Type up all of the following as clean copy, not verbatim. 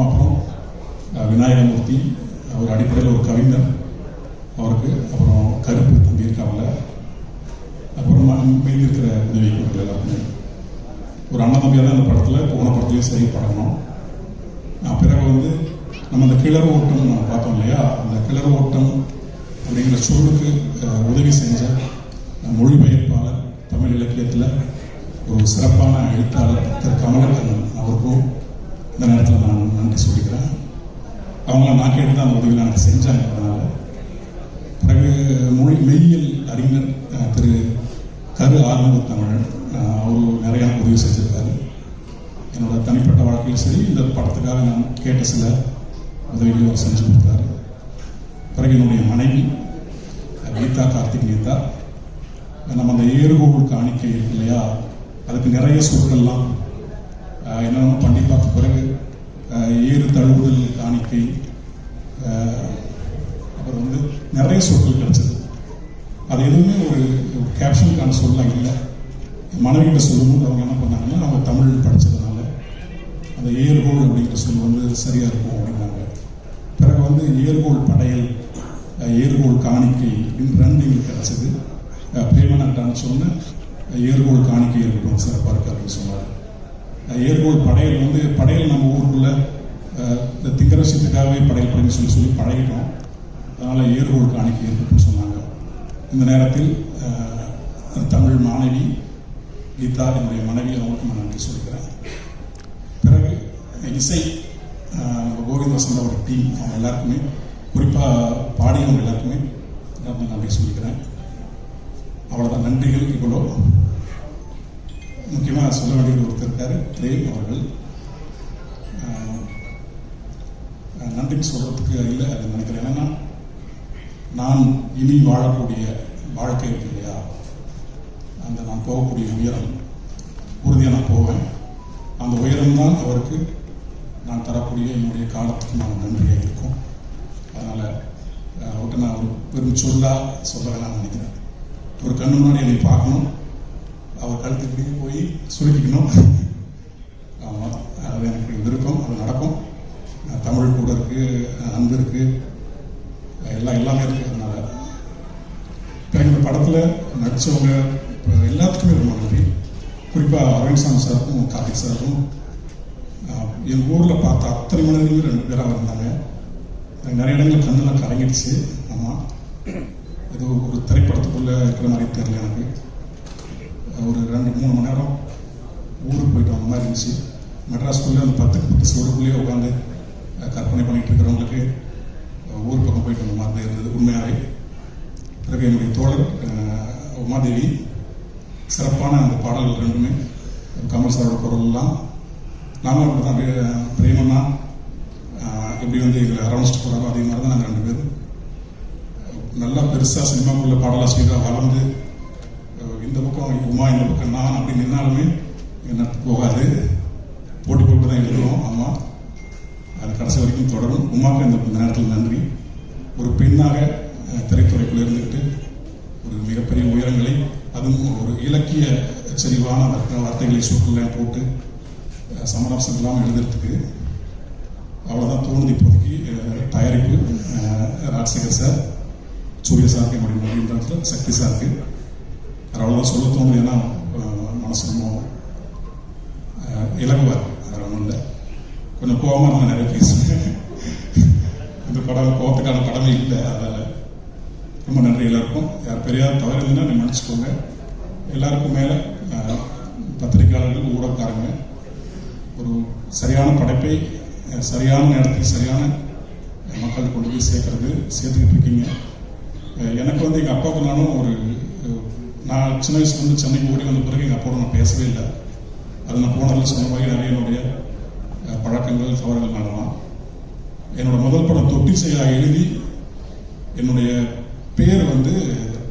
இருக்கும். அப்புறம் விநாயகமூர்த்தி, அவர் அடிப்படையில் ஒரு கவிஞர், அவருக்கு அப்புறம் கருப்பு தம்பி இருக்காங்கள, அப்புறம் மீதி இருக்கிற உதவி இயக்குநர்கள் எல்லாருமே ஒரு அண்ணன் தம்பியாக தான் இந்த படத்தில் போன படத்துலையும் சரி படணும். பிறகு வந்து நம்ம அந்த கிளறு ஓட்டம் நம்ம பார்த்தோம் இல்லையா, அந்த கிளறு ஓட்டம் அப்படிங்கிற சொல்லுக்கு உதவி செஞ்ச மொழிபெயர்ப்பாளர், தமிழ் இலக்கியத்தில் ஒரு சிறப்பான எழுத்தாளர் திரு கமலக்கண்ணன் அவருக்கும் இந்த நேரத்தில் நான் நன்றி சொல்லிக்கிறேன். அவங்கள நான் கேட்டு தான் அந்த உதவியில் எனக்கு செஞ்சாங்க. அதனால் பிறகு மெய்யியல் அறிஞர் திரு கரு ஆறுமுக தமிழன், அவரு நிறையா உதவி செஞ்சிருக்காரு. என்னோட தனிப்பட்ட வாழ்க்கையில் சரி, இந்த படத்துக்காக நான் கேட்ட சில உதவிகளை அவர் செஞ்சு கொடுத்தாரு. பிறகு என்னுடைய மனைவி கீதா, கார்த்திக் கீதா, நம்ம அந்த ஏறுகோள் காணிக்கை இருக்கு இல்லையா, அதுக்கு நிறைய சொற்கள்லாம் என்னென்ன பண்ணி பார்த்த பிறகு ஏறு தழுவுதல் காணிக்கை, அப்புறம் வந்து நிறைய சொற்கள் கிடைச்சது. அது எதுவுமே ஒரு கேப்ஷனுக்கான சொல்லலாம் இல்லை. மனைவிகிட்ட சொல்லும்போது அவங்க என்ன பண்ணாங்கன்னா, அவங்க தமிழ் படித்ததுனால அந்த ஏறுகோள் அப்படிங்கிற சொல் வந்து சரியாக இருக்கும் அப்படின்னாங்க. பிறகு வந்து ஏறுகோள் படையல், ஏறுகோள் காணிக்கை அப்படின்னு ரெண்டு எங்களுக்கு கிடச்சிது. பிரேமனட்டான்னு சொன்ன ஏறுகோள் காணிக்கை இருக்கட்டும் சிறப்பாக இருக்கு அப்படின்னு சொன்னார். ஏறுகோள் படையல் வந்து படையல் நம்ம ஊருக்குள்ள இந்த திங்கிற விஷயத்துக்காகவே படையல் படைன்னு சொல்லி பழகிட்டோம். அதனால் ஏறுகோள் காணிக்கை இருக்கட்டும்னு சொன்னாங்க. இந்த நேரத்தில் தமிழ் மாணவி கீதா, என்னுடைய மனைவி, அவங்களுக்கு நான் நன்றி சொல்லிக்கிறேன். பிறகு இசை கோவிந்த வசந்தோட டீம், அவங்க எல்லாருக்குமே, குறிப்பாக பாடியவங்க எல்லாருக்குமே நான் நன்றி சொல்லிக்கிறேன். அவ்வளோதான், நன்றிகள் இவ்வளோ. முக்கியமாக சொல்ல வேண்டியது ஒருத்தர் இருக்காரு, பிரேம் அவர்கள். நன்றி சொல்கிறதுக்கு இல்லை அது நினைக்கிறேன். என்னென்னா, நான் இனி வாழக்கூடிய வாழ்க்கை இருக்கு இல்லையா, அந்த நான் போகக்கூடிய உயரம் உறுதியாக நான் போவேன். அந்த உயரம்தான் அவருக்கு நான் தரக்கூடிய என்னுடைய காலத்துக்கு நான் நன்றியாக இருக்கும். அதனால் அவர்கிட்ட நான் ஒரு பெரும் சொல்ல வேணாம்னு நினைக்கிறேன். ஒரு கண்ணு முன்னாடி என்னை பார்க்கணும், அவர் கழுத்துக்கிட்டே போய் சுருக்கிக்கணும். ஆமாம், அது எனக்கு விருப்பம், அது நடக்கும். தமிழ் கூட இருக்குது, அன்பு இருக்குது, எல்லாமே இருக்குது. அதனால் இப்போ இந்த படத்தில் நடித்தவங்க எல்லாத்துக்குமே ரொம்ப நன்றி. குறிப்பாக அரவிந்த் சாருக்கும் கார்த்திக் சாருக்கும், என் ஊரில் பார்த்த அத்தனை மனிதர்களுமே 2 பேராக இருந்தாங்க. நிறைய இடங்களில் கண்ணெல்லாம் கலங்கிடுச்சு. ஆமாம், இது ஒரு திரைப்படத்துக்குள்ளே இருக்கிற மாதிரி தெரியல எனக்கு. ஒரு 2-3 மணி நேரம் ஊருக்கு போயிட்டு வந்த மாதிரி இருந்துச்சு. மெட்ராஸ்குள்ளே அந்த 10 சோடுக்குள்ளேயே உட்காந்து கற்பனை பண்ணிகிட்டு இருக்கிறவங்களுக்கு ஊர் பக்கம் போயிட்டு வந்த மாதிரி இருந்தது உண்மையாகவே. பிறகு என்னுடைய தோழர் உமாதேவி, சிறப்பான அந்த பாடல்கள் ரெண்டுமே, கமல் சாரோட குரல்லாம் நானும் அப்படி தான். பிரேமன்னா எப்படி வந்து எங்களை அரவணைச்சிட்டு போகிறாரோ அதே மாதிரி தான் நாங்கள் 2 பேரும் நல்லா பெருசாக சினிமாக்குள்ள பாடலாசிரியராக வளர்ந்து, இந்த பக்கம் உமா, இந்த பக்கம் நான் அப்படி நின்னாலுமே என்ன போகாது, போட்டி போட்டு தான் எழுதுவோம். ஆமாம், அது கடைசி வரைக்கும் தொடரும். உமாவுக்கு இந்த நேரத்தில் நன்றி. ஒரு பெண்ணாக திரைத்துறைக்குள்ளே இருந்துக்கிட்டு ஒரு மிகப்பெரிய உயரங்களை, அதுவும் ஒரு இலக்கிய செறிவான வார்த்தைகளை சொற்கள்லாம் போட்டு சமரசம் இல்லாமல் எழுதுறதுக்கு அவ்வளோதான் தோணுது இப்போதைக்கு. தயாரிப்பு ராஜசேகர் சார், சூரிய சாருக்கு, என்னுடைய மொழின்றத்தில் சக்தி சாருக்கு, அவ்வளோதான் சொல்ல தோணுது. ஏன்னா மனசு ரொம்ப இலகுவாக இருக்குது, வேறு ஒன்றும் இல்லை. கொஞ்சம் கோபமாக நான் நிறைய பேசுவேன். இந்த படம் கோபத்துக்கான படமே இல்லை. அதனால் ரொம்ப நன்றி எல்லாருக்கும். யார் பெரியார் தவறு இருந்ததுன்னா நீ மன்னிச்சுக்கோங்க. எல்லாருக்கும் மேலே பத்திரிகையாளர்கள், ஊடகக்காரங்க, ஒரு சரியான படைப்பை சரியான நேரத்தில் சரியான மக்கள் கொண்டு போய் சேர்த்துக்கிட்டு இருக்கீங்க. எனக்கு வந்து எங்கள் அப்பாவுக்கு நானும் நான் சின்ன வயசுலேருந்து சென்னைக்கு ஓடி வந்த பிறகு எங்கள் அப்பாவோட நான் பேசவே இல்லை. அது நான் போனதில் சொன்ன மாதிரி நிறைய என்னுடைய பழக்கங்கள் தவறுகள் நடலாம். என்னோட முதல் படம் தொட்டிசையா எழுதி என்னுடைய பேர் வந்து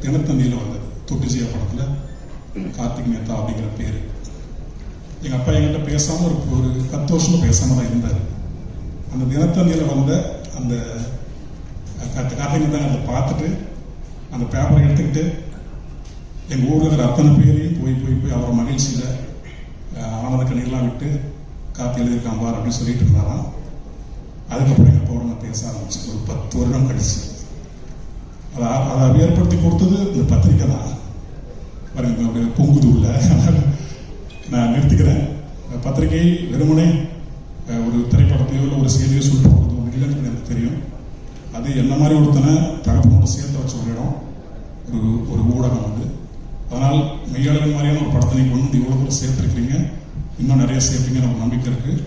தினத்தந்தியில் வந்தது. தொட்டிசையா படத்தில் கார்த்திக் நேதா அப்படிங்கிற பேர். எங்கள் அப்பா என்கிட்ட பேசாமல் ஒரு 10 வருஷம் பேசாமல் தான் இருந்தார். அந்த தினத்தந்தியில் வந்த அந்த கார்த்திக் நேதா அதை பார்த்துட்டு அந்த பேப்பரை எடுத்துக்கிட்டு எங்கள் ஊரில் இருக்கிற அத்தனை பேரையும் போய் அவரை மகிழ்ச்சியில் ஆனந்த கண்ணீர்லாம் விட்டு கார்த்தி எழுதியிருக்கான் பார் அப்படின்னு சொல்லிட்டு இருந்தாராம். அதுக்கப்புறம் எங்கள் அப்பாவோட நான் பேச ஆரம்பிச்சேன் ஒரு 10 வருடம் கழிச்சு. அதை ஏற்படுத்தி கொடுத்தது இந்த பத்திரிக்கை தான். பாருங்க அப்படியே பொங்குது உள்ள. நான் நிறுத்திக்கிறேன். பத்திரிகை வெறுமனே ஒரு திரைப்படத்தையோ இல்லை ஒரு செய்தியோ சொல்லிட்டு போகிறது ஒன்று இல்லைன்னு எனக்கு தெரியும். அது என்ன மாதிரி ஒருத்தனை தகப்பனோட சேர்த்து வச்ச ஒரு இடம் ஒரு ஊடகம் வந்து. அதனால் மெய்யாளர்கள் மாதிரியான ஒரு படத்தை நீங்கள் கொண்டு இவ்வளோ தூரம் சேர்த்துருக்கீங்க, இன்னும் நிறைய சேர்ப்பீங்க நமக்கு நம்பிக்கை இருக்குது.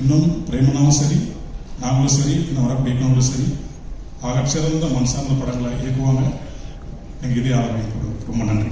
இன்னும் பிரேமனாவும் சரி, நாங்களும் சரி, இன்னும் வரக்கூடிய இயக்குனர்களும் சரி, ஆகச்சிறந்த மண் சார்ந்த படங்களை இயக்குவாங்க. எங்கள் இதே ஆதரவை கொடுங்க. ரொம்ப நன்றி.